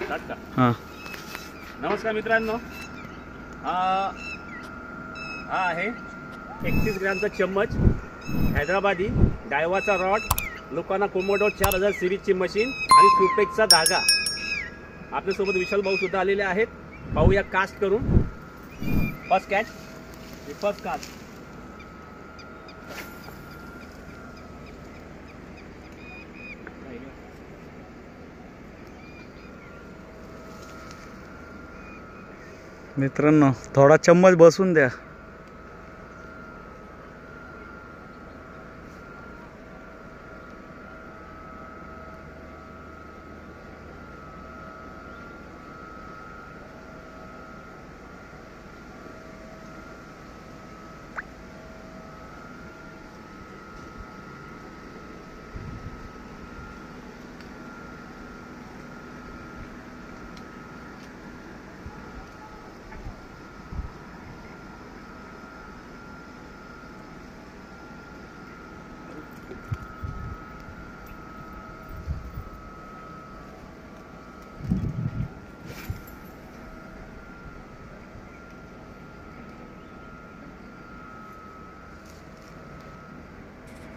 हां नमस्कार मित्रांनो, हा आहे 31 ग्रॅमचा चम्मच, हैदराबादी डायवाचा रॉड, लोकांना कोमोडो 4000 सिरीजची मशीन आणि सुपेक्सचा धागा. आपल्यासोबत विशाल भाऊ सुद्धा आलेले आहेत. पाहूया कास्ट करून. First catch, first cast. मित्रांनो, थोडा चम्मच बसून द्या.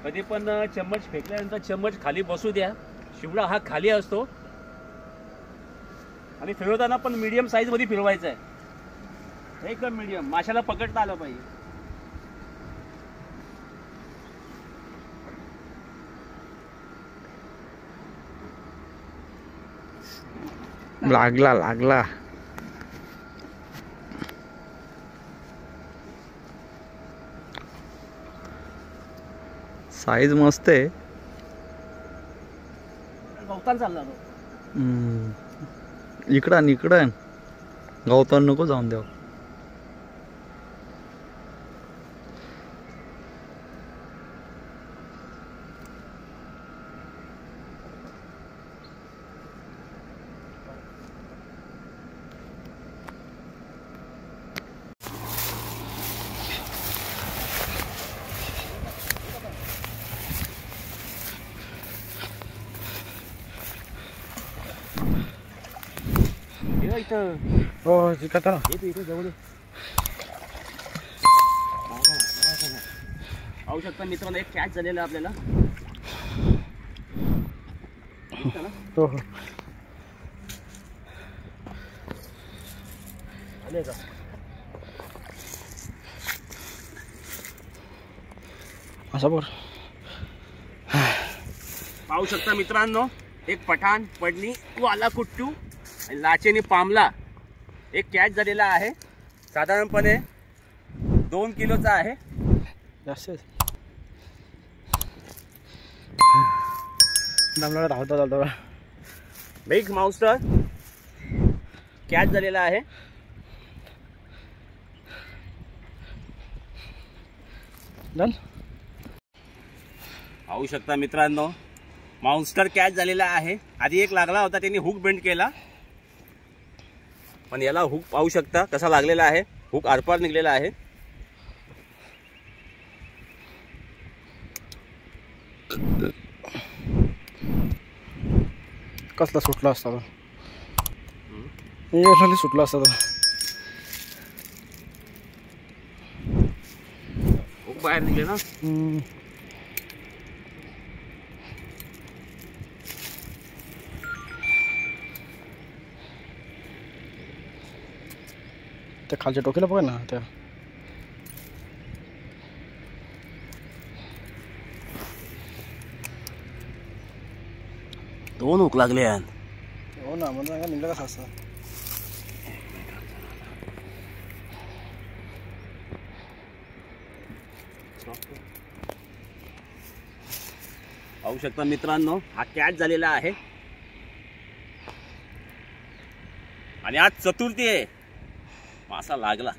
कधी पण चम्मच फेकल्यानंतर चम्मच खाली बसू द्या. शिवडा हा खाली असतो आणि फिरवताना पण मीडियम साईज मध्ये फिरवायचा आहे. एकदम मीडियम, माशाला पकडता आलं पाहिजे. लागला लागला. साईज मस्त आहे. गवतान चालला तो. इकडं इकडं गवतान नको जाऊन द्या. हो जिकडे पाहू शकता मित्रांनो, एक कॅच झालेला आपल्याला. हो हो आले का? असं बोल. पाहू शकता मित्रांनो, एक पठाण, पडणी, वाला कुट्टू, लाचेनी पामला एक कॅच झालेला आहे. साधारणपणे 2 किलोचा आहे. जास्त दमला धावता बिग माउस्टर कॅच झालेला आहे. पाहू शकता मित्रांनो, माउस्टर कॅच झालेला आहे. आधी एक लागला होता, त्यांनी हुक बेंड केला, पण याला हुक पाहू शकता कसा लागलेला आहे. हुक आरपार निघलेला आहे. कसला सुटला असता तो, सुटला असता तो. हुक बाहेर निघले ना. त्या खालच्या टोकीला बघा ना. त्या दोन हुक लागले. हो ना, म्हणजे निघलं कसं असं. पाहू शकता मित्रांनो, हा कॅच झालेला आहे आणि आज चतुर्थी आहे. मासा लागला.